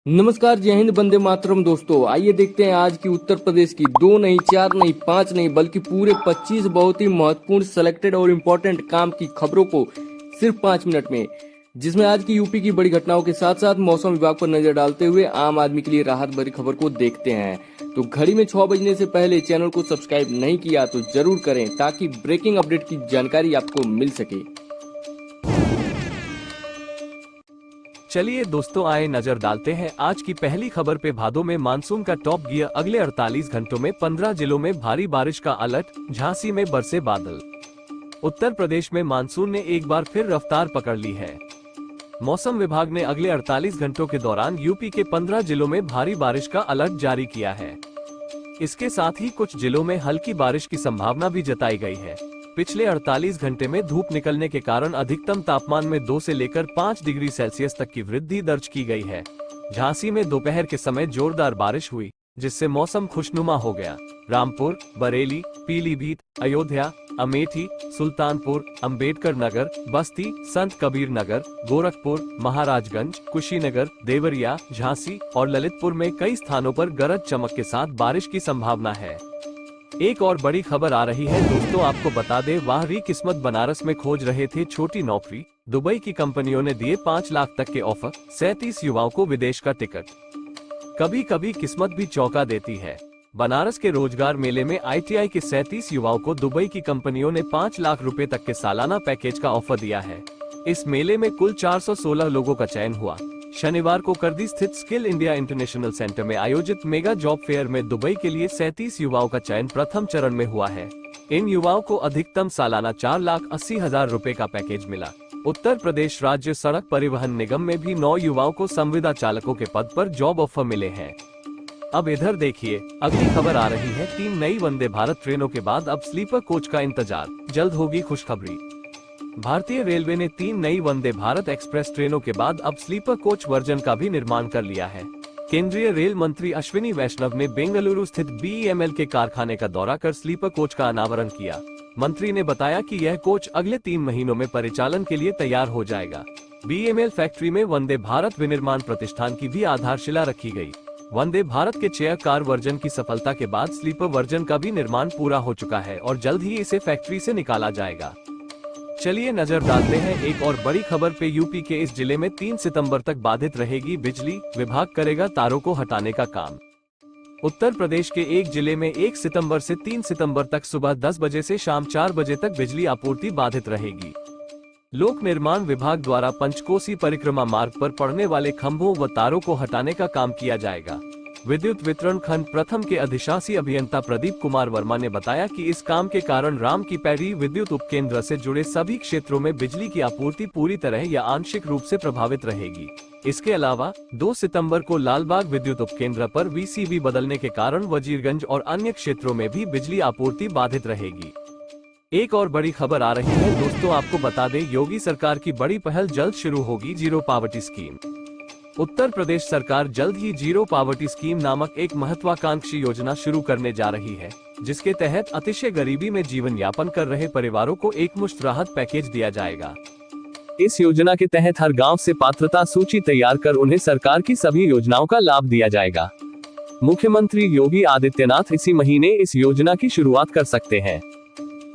नमस्कार, जय हिंद, वंदे मातरम। दोस्तों आइए देखते हैं आज की उत्तर प्रदेश की 2 नहीं, 4 नहीं, 5 नहीं बल्कि पूरे 25 बहुत ही महत्वपूर्ण सेलेक्टेड और इम्पोर्टेंट काम की खबरों को सिर्फ 5 मिनट में, जिसमें आज की यूपी की बड़ी घटनाओं के साथ साथ मौसम विभाग पर नजर डालते हुए आम आदमी के लिए राहत भरी खबर को देखते हैं। तो घड़ी में 6 बजने से पहले चैनल को सब्सक्राइब नहीं किया तो जरूर करें ताकि ब्रेकिंग अपडेट की जानकारी आपको मिल सके। चलिए दोस्तों, आए नजर डालते हैं आज की पहली खबर पे। भादों में मानसून का टॉप गियर, अगले 48 घंटों में 15 जिलों में भारी बारिश का अलर्ट, झांसी में बरसे बादल। उत्तर प्रदेश में मानसून ने एक बार फिर रफ्तार पकड़ ली है। मौसम विभाग ने अगले 48 घंटों के दौरान यूपी के 15 जिलों में भारी बारिश का अलर्ट जारी किया है। इसके साथ ही कुछ जिलों में हल्की बारिश की संभावना भी जताई गई है। पिछले 48 घंटे में धूप निकलने के कारण अधिकतम तापमान में 2 से लेकर 5 डिग्री सेल्सियस तक की वृद्धि दर्ज की गई है। झांसी में दोपहर के समय जोरदार बारिश हुई, जिससे मौसम खुशनुमा हो गया। रामपुर, बरेली, पीलीभीत, अयोध्या, अमेठी, सुल्तानपुर, अंबेडकर नगर, बस्ती, संत कबीर नगर, गोरखपुर, महाराजगंज, कुशीनगर, देवरिया, झांसी और ललितपुर में कई स्थानों पर गरज चमक के साथ बारिश की संभावना है। एक और बड़ी खबर आ रही है दोस्तों, आपको बता दें, वाहरी किस्मत बनारस में खोज रहे थे छोटी नौकरी। दुबई की कंपनियों ने दिए 5 लाख तक के ऑफर, 37 युवाओं को विदेश का टिकट। कभी कभी किस्मत भी चौंका देती है। बनारस के रोजगार मेले में आईटीआई के 37 युवाओं को दुबई की कंपनियों ने 5 लाख रुपए तक के सालाना पैकेज का ऑफर दिया है। इस मेले में कुल 416 लोगों का चयन हुआ। शनिवार को करदी स्थित स्किल इंडिया इंटरनेशनल सेंटर में आयोजित मेगा जॉब फेयर में दुबई के लिए 37 युवाओं का चयन प्रथम चरण में हुआ है। इन युवाओं को अधिकतम सालाना 4,80,000 रुपए का पैकेज मिला। उत्तर प्रदेश राज्य सड़क परिवहन निगम में भी 9 युवाओं को संविदा चालकों के पद पर जॉब ऑफर मिले हैं। अब इधर देखिए, अगली खबर आ रही है। 3 नई वंदे भारत ट्रेनों के बाद अब स्लीपर कोच का इंतजार, जल्द होगी खुशखबरी। भारतीय रेलवे ने 3 नई वंदे भारत एक्सप्रेस ट्रेनों के बाद अब स्लीपर कोच वर्जन का भी निर्माण कर लिया है। केंद्रीय रेल मंत्री अश्विनी वैष्णव ने बेंगलुरु स्थित बीईएमएल के कारखाने का दौरा कर स्लीपर कोच का अनावरण किया। मंत्री ने बताया कि यह कोच अगले 3 महीनों में परिचालन के लिए तैयार हो जाएगा। बीईएमएल फैक्ट्री में वंदे भारत विनिर्माण प्रतिष्ठान की भी आधारशिला रखी गई। वंदे भारत के चेयर कार वर्जन की सफलता के बाद स्लीपर वर्जन का भी निर्माण पूरा हो चुका है और जल्द ही इसे फैक्ट्री से निकाला जाएगा। चलिए नजर डालते हैं एक और बड़ी खबर पे। यूपी के इस जिले में 3 सितंबर तक बाधित रहेगी बिजली, विभाग करेगा तारों को हटाने का काम। उत्तर प्रदेश के एक जिले में 1 सितंबर से 3 सितंबर तक सुबह 10 बजे से शाम 4 बजे तक बिजली आपूर्ति बाधित रहेगी। लोक निर्माण विभाग द्वारा पंचकोसी परिक्रमा मार्ग पर पड़ने वाले खंभों व तारों को हटाने का काम किया जाएगा। विद्युत वितरण खंड प्रथम के अधिशासी अभियंता प्रदीप कुमार वर्मा ने बताया कि इस काम के कारण राम की पैड़ी विद्युत उपकेंद्र से जुड़े सभी क्षेत्रों में बिजली की आपूर्ति पूरी तरह या आंशिक रूप से प्रभावित रहेगी। इसके अलावा 2 सितंबर को लालबाग विद्युत उपकेंद्र पर वीसीबी बदलने के कारण वजीरगंज और अन्य क्षेत्रों में भी बिजली आपूर्ति बाधित रहेगी। एक और बड़ी खबर आ रही है दोस्तों, आपको बता दें, योगी सरकार की बड़ी पहल, जल्द शुरू होगी zero poverty scheme. Uttar Pradesh सरकार जल्द ही जीरो पावर्टी स्कीम नामक एक महत्वाकांक्षी योजना शुरू करने जा रही है, जिसके तहत अतिशय गरीबी में जीवन यापन कर रहे परिवारों को एकमुश्त राहत पैकेज दिया जाएगा। इस योजना के तहत हर गांव से पात्रता सूची तैयार कर उन्हें सरकार की सभी योजनाओं का लाभ दिया जाएगा। मुख्यमंत्री योगी आदित्यनाथ इसी महीने इस योजना की शुरुआत कर सकते हैं।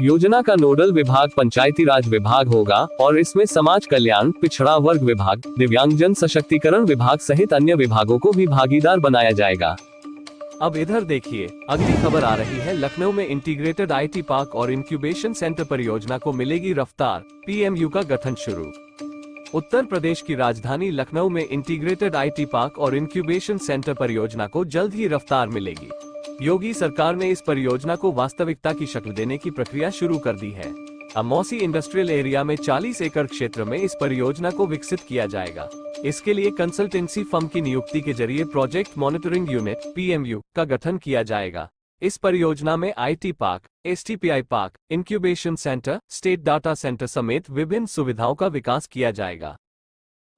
योजना का नोडल विभाग पंचायती राज विभाग होगा और इसमें समाज कल्याण, पिछड़ा वर्ग विभाग, दिव्यांगजन सशक्तिकरण विभाग सहित अन्य विभागों को भी भागीदार बनाया जाएगा। अब इधर देखिए, अगली खबर आ रही है। लखनऊ में इंटीग्रेटेड आईटी पार्क और इंक्यूबेशन सेंटर परियोजना को मिलेगी रफ्तार, पीएमयू का गठन शुरू। उत्तर प्रदेश की राजधानी लखनऊ में इंटीग्रेटेड आईटी पार्क और इंक्यूबेशन सेंटर परियोजना को जल्द ही रफ्तार मिलेगी। योगी सरकार ने इस परियोजना को वास्तविकता की शक्ल देने की प्रक्रिया शुरू कर दी है। अमौसी इंडस्ट्रियल एरिया में 40 एकड़ क्षेत्र में इस परियोजना को विकसित किया जाएगा। इसके लिए कंसल्टेंसी फर्म की नियुक्ति के जरिए प्रोजेक्ट मॉनिटरिंग यूनिट (पीएमयू) का गठन किया जाएगा। इस परियोजना में IT park, STPI park, incubation centre, state data centre समेत विभिन्न सुविधाओं का विकास किया जाएगा।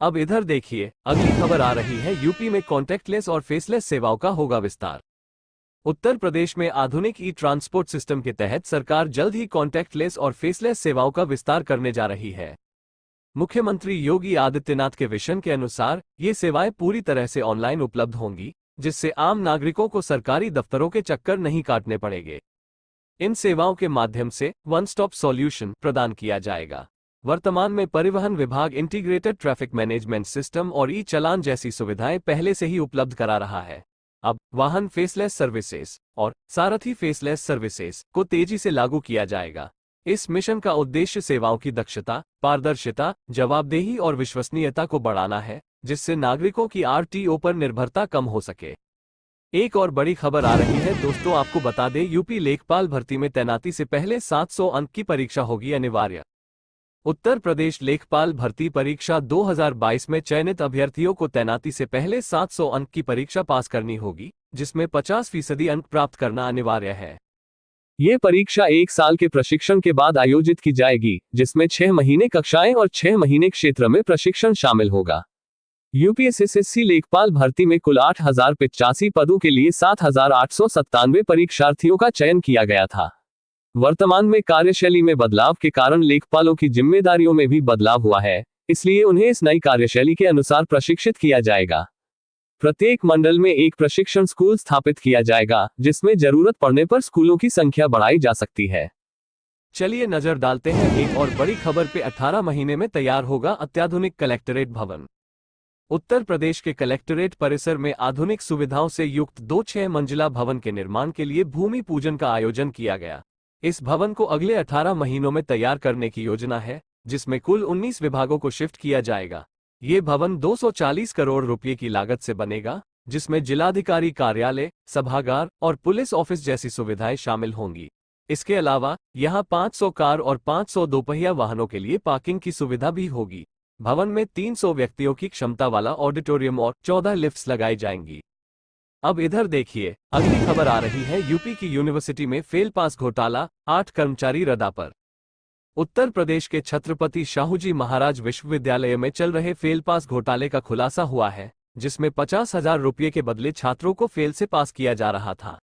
अब इधर देखिए, अगली खबर आ रही है। यूपी में कॉन्टैक्टलेस और फेसलेस सेवाओं का होगा विस्तार। उत्तर प्रदेश में आधुनिक ई ट्रांसपोर्ट सिस्टम के तहत सरकार जल्द ही कॉन्टैक्टलेस और फेसलेस सेवाओं का विस्तार करने जा रही है। मुख्यमंत्री योगी आदित्यनाथ के विजन के अनुसार ये सेवाएं पूरी तरह से ऑनलाइन उपलब्ध होंगी, जिससे आम नागरिकों को सरकारी दफ्तरों के चक्कर नहीं काटने पड़ेंगे। इन सेवाओं के माध्यम से वन स्टॉप सॉल्यूशन प्रदान किया जाएगा। वर्तमान में परिवहन विभाग इंटीग्रेटेड ट्रैफिक मैनेजमेंट सिस्टम और ई चालान जैसी सुविधाएं पहले से ही उपलब्ध करा रहा है। अब वाहन फेसलेस सर्विसेज और सारथी फेसलेस सर्विसेज को तेजी से लागू किया जाएगा। इस मिशन का उद्देश्य सेवाओं की दक्षता, पारदर्शिता, जवाबदेही और विश्वसनीयता को बढ़ाना है, जिससे नागरिकों की आरटीओ पर निर्भरता कम हो सके। एक और बड़ी खबर आ रही है दोस्तों, आपको बता दें, यूपी लेखपाल भर्ती में तैनाती से पहले 700 अंक की परीक्षा होगी अनिवार्य। उत्तर प्रदेश लेखपाल भर्ती परीक्षा 2022 में चयनित अभ्यर्थियों को तैनाती से पहले 700 अंक की परीक्षा पास करनी होगी, जिसमें 50% अंक प्राप्त करना अनिवार्य है। ये परीक्षा 1 साल के प्रशिक्षण के बाद आयोजित की जाएगी, जिसमें 6 महीने कक्षाएं और 6 महीने क्षेत्र में प्रशिक्षण शामिल होगा। यूपीएससी लेखपाल भर्ती में कुल 8085 पदों के लिए 7897 परीक्षार्थियों का चयन किया गया था। वर्तमान में कार्यशैली में बदलाव के कारण लेखपालों की जिम्मेदारियों में भी बदलाव हुआ है, इसलिए उन्हें इस नई कार्यशैली के अनुसार प्रशिक्षित किया जाएगा। प्रत्येक मंडल में एक प्रशिक्षण स्कूल स्थापित किया जाएगा, जिसमें जरूरत पड़ने पर स्कूलों की संख्या बढ़ाई जा सकती है। चलिए नजर डालते हैं एक और बड़ी खबर पे। 18 महीने में तैयार होगा अत्याधुनिक कलेक्टरेट भवन। उत्तर प्रदेश के कलेक्टरेट परिसर में आधुनिक सुविधाओं से युक्त 2 6 मंजिला भवन के निर्माण के लिए भूमि पूजन का आयोजन किया गया। इस भवन को अगले 18 महीनों में तैयार करने की योजना है, जिसमें कुल 19 विभागों को शिफ्ट किया जाएगा। ये भवन 240 करोड़ रुपए की लागत से बनेगा, जिसमें जिलाधिकारी कार्यालय, सभागार और पुलिस ऑफिस जैसी सुविधाएं शामिल होंगी। इसके अलावा यहां 500 कार और 500 दोपहिया वाहनों के लिए पार्किंग की सुविधा भी होगी। भवन में 300 व्यक्तियों की क्षमता वाला ऑडिटोरियम और 14 लिफ्ट्स लगाई जाएंगी। अब इधर देखिए, अगली खबर आ रही है। यूपी की यूनिवर्सिटी में फेल पास घोटाला, 8 कर्मचारी रद्दा पर। उत्तर प्रदेश के छत्रपति शाहूजी महाराज विश्वविद्यालय में चल रहे फेल पास घोटाले का खुलासा हुआ है, जिसमें 50,000 रुपये के बदले छात्रों को फेल से पास किया जा रहा था।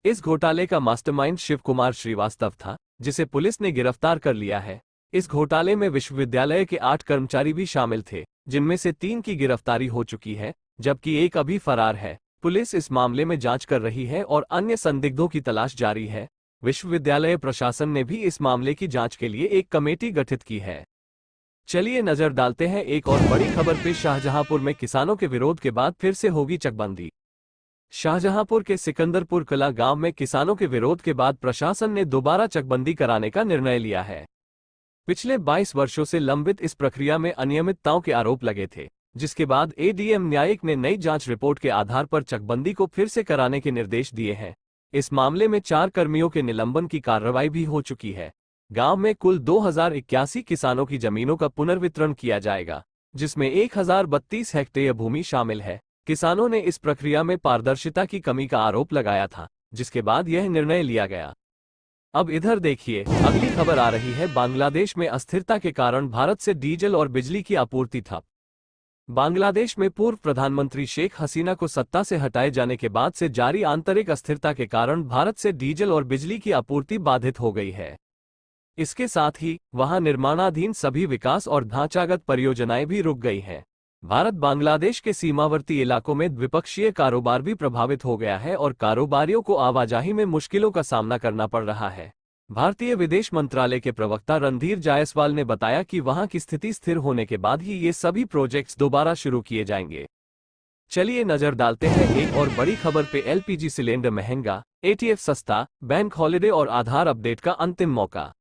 इस घोटाले का मास्टरमाइंड शिव कुमार श्रीवास्तव था, जिसे पुलिस ने गिरफ्तार कर लिया है। इस घोटाले में विश्वविद्यालय के 8 कर्मचारी भी शामिल थे, जिनमें से 3 की गिरफ्तारी हो चुकी है, जबकि एक अभी फरार है। पुलिस इस मामले में जांच कर रही है और अन्य संदिग्धों की तलाश जारी है। विश्वविद्यालय प्रशासन ने भी इस मामले की जांच के लिए एक कमेटी गठित की है। चलिए नजर डालते हैं एक और बड़ी खबर पे। शाहजहांपुर में किसानों के विरोध के बाद फिर से होगी चकबंदी। शाहजहांपुर के सिकंदरपुर कला गांव में किसानों के विरोध के बाद प्रशासन ने दोबारा चकबंदी कराने का निर्णय लिया है। पिछले 22 वर्षों से लंबित इस प्रक्रिया में अनियमितताओं के आरोप लगे थे, जिसके बाद एडीएम न्यायिक ने नई जांच रिपोर्ट के आधार पर चकबंदी को फिर से कराने के निर्देश दिए हैं। इस मामले में 4 कर्मियों के निलंबन की कार्रवाई भी हो चुकी है। गांव में कुल 2081 किसानों की जमीनों का पुनर्वितरण किया जाएगा, जिसमें 1032 हेक्टेयर भूमि शामिल है। किसानों ने इस प्रक्रिया में पारदर्शिता की कमी का आरोप लगाया था, जिसके बाद यह निर्णय लिया गया। अब इधर देखिए, अगली खबर आ रही है। बांग्लादेश में अस्थिरता के कारण भारत से डीजल और बिजली की आपूर्ति ठप। बांग्लादेश में पूर्व प्रधानमंत्री शेख हसीना को सत्ता से हटाए जाने के बाद से जारी आंतरिक अस्थिरता के कारण भारत से डीजल और बिजली की आपूर्ति बाधित हो गई है। इसके साथ ही वहां निर्माणाधीन सभी विकास और ढांचागत परियोजनाएं भी रुक गई हैं। भारत बांग्लादेश के सीमावर्ती इलाकों में द्विपक्षीय कारोबार भी प्रभावित हो गया है और कारोबारियों को आवाजाही में मुश्किलों का सामना करना पड़ रहा है। भारतीय विदेश मंत्रालय के प्रवक्ता रणधीर जायसवाल ने बताया कि वहां की स्थिति स्थिर होने के बाद ही ये सभी प्रोजेक्ट्स दोबारा शुरू किए जाएंगे। चलिए नजर डालते हैं एक और बड़ी खबर पे। एलपीजी सिलेंडर महंगा, एटीएफ सस्ता, बैंक हॉलिडे और आधार अपडेट का अंतिम मौका।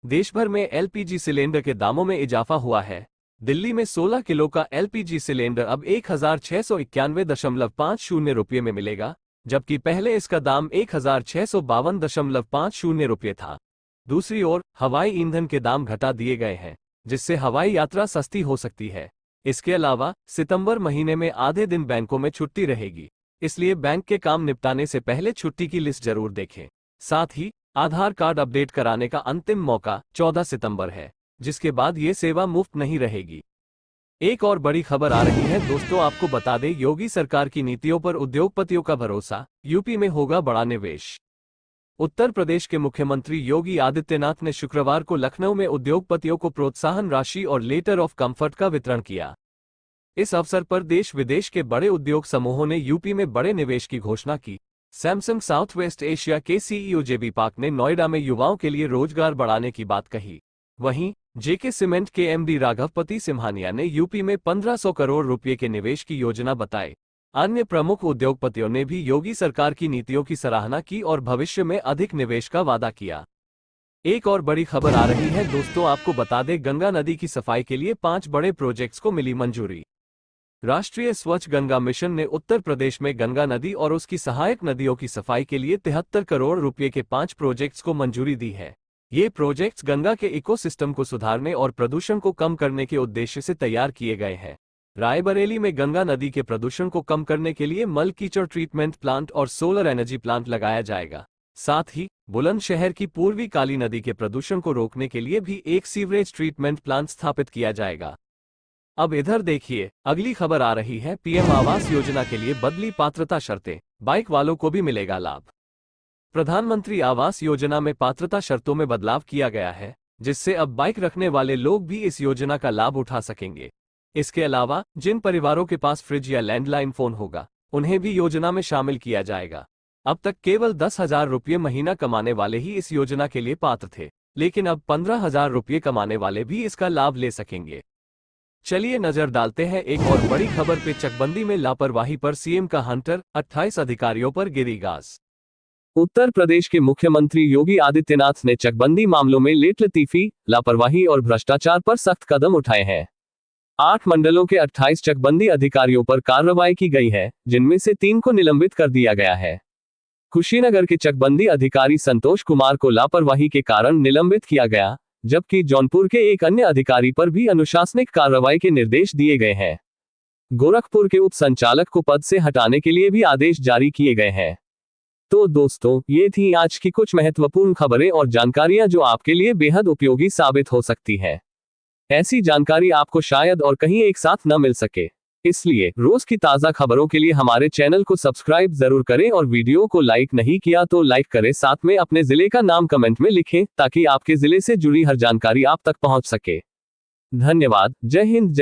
देश भर में एलपीजी सिलेंडर के दामों में इजाफा हुआ है। दिल्ली में 16 किलो का एलपीजी सिलेंडर अब 1691.50 रुपये में मिलेगा, जबकि पहले इसका दाम 1652.50 रुपये था। दूसरी ओर हवाई ईंधन के दाम घटा दिए गए हैं, जिससे हवाई यात्रा सस्ती हो सकती है। इसके अलावा सितंबर महीने में आधे दिन बैंकों में छुट्टी रहेगी, इसलिए बैंक के काम निपटाने से पहले छुट्टी की लिस्ट जरूर देखें। साथ ही आधार कार्ड अपडेट कराने का अंतिम मौका 14 सितंबर है, जिसके बाद ये सेवा मुफ्त नहीं रहेगी। एक और बड़ी खबर आ रही है दोस्तों, आपको बता दें, योगी सरकार की नीतियों पर उद्योगपतियों का भरोसा, यूपी में होगा बड़ा निवेश। उत्तर प्रदेश के मुख्यमंत्री योगी आदित्यनाथ ने शुक्रवार को लखनऊ में उद्योगपतियों को प्रोत्साहन राशि और लेटर ऑफ कंफर्ट का वितरण किया। इस अवसर पर देश विदेश के बड़े उद्योग समूहों ने यूपी में बड़े निवेश की घोषणा की। सैमसंग साउथ वेस्ट एशिया के सीईओ जेबी पाक ने नोएडा में युवाओं के लिए रोजगार बढ़ाने की बात कही। वहीं जेके सीमेंट के एमडी राघवपति सिम्हानिया ने यूपी में 1500 करोड़ रुपए के निवेश की योजना बताई। अन्य प्रमुख उद्योगपतियों ने भी योगी सरकार की नीतियों की सराहना की और भविष्य में अधिक निवेश का वादा किया। एक और बड़ी खबर आ रही है दोस्तों, आपको बता दें, गंगा नदी की सफाई के लिए 5 बड़े प्रोजेक्ट्स को मिली मंजूरी। राष्ट्रीय स्वच्छ गंगा मिशन ने उत्तर प्रदेश में गंगा नदी और उसकी सहायक नदियों की सफाई के लिए 73 करोड़ रुपए के 5 प्रोजेक्ट्स को मंजूरी दी है। ये प्रोजेक्ट्स गंगा के इकोसिस्टम को सुधारने और प्रदूषण को कम करने के उद्देश्य से तैयार किए गए हैं। रायबरेली में गंगा नदी के प्रदूषण को कम करने के लिए मल कीचड़ ट्रीटमेंट प्लांट और सोलर एनर्जी प्लांट लगाया जाएगा। साथ ही बुलंदशहर की पूर्वी काली नदी के प्रदूषण को रोकने के लिए भी एक सीवरेज ट्रीटमेंट प्लांट स्थापित किया जाएगा। अब इधर देखिए, अगली खबर आ रही है। पीएम आवास योजना के लिए बदली पात्रता शर्तें, बाइक वालों को भी मिलेगा लाभ। प्रधानमंत्री आवास योजना में पात्रता शर्तों में बदलाव किया गया है, जिससे अब बाइक रखने वाले लोग भी इस योजना का लाभ उठा सकेंगे। इसके अलावा जिन परिवारों के पास फ्रिज या लैंडलाइन फोन होगा, उन्हें भी योजना में शामिल किया जाएगा। अब तक केवल 10,000 रुपये महीना कमाने वाले ही इस योजना के लिए पात्र थे, लेकिन अब 15,000 रुपये कमाने वाले भी इसका लाभ ले सकेंगे। चलिए नजर डालते हैं एक और बड़ी खबर पे। चकबंदी में लापरवाही पर सीएम का हंटर, 28 अधिकारियों पर गिरी गाज। उत्तर प्रदेश के मुख्यमंत्री योगी आदित्यनाथ ने चकबंदी मामलों में लेटलतीफी, लापरवाही और भ्रष्टाचार पर सख्त कदम उठाए हैं। 8 मंडलों के 28 चकबंदी अधिकारियों पर कार्रवाई की गई है, जिनमें से 3 को निलंबित कर दिया गया है। कुशीनगर के चकबंदी अधिकारी संतोष कुमार को लापरवाही के कारण निलंबित किया गया, जबकि जौनपुर के एक अन्य अधिकारी पर भी अनुशासनिक कार्रवाई के निर्देश दिए गए हैं। गोरखपुर के उप संचालक को पद से हटाने के लिए भी आदेश जारी किए गए हैं। तो दोस्तों, ये थी आज की कुछ महत्वपूर्ण खबरें और जानकारियां जो आपके लिए बेहद उपयोगी साबित हो सकती हैं। ऐसी जानकारी आपको शायद और कहीं एक साथ न मिल सके, इसलिए रोज की ताज़ा खबरों के लिए हमारे चैनल को सब्सक्राइब जरूर करें और वीडियो को लाइक नहीं किया तो लाइक करें। साथ में अपने जिले का नाम कमेंट में लिखें, ताकि आपके जिले से जुड़ी हर जानकारी आप तक पहुंच सके। धन्यवाद। जय हिंद। जय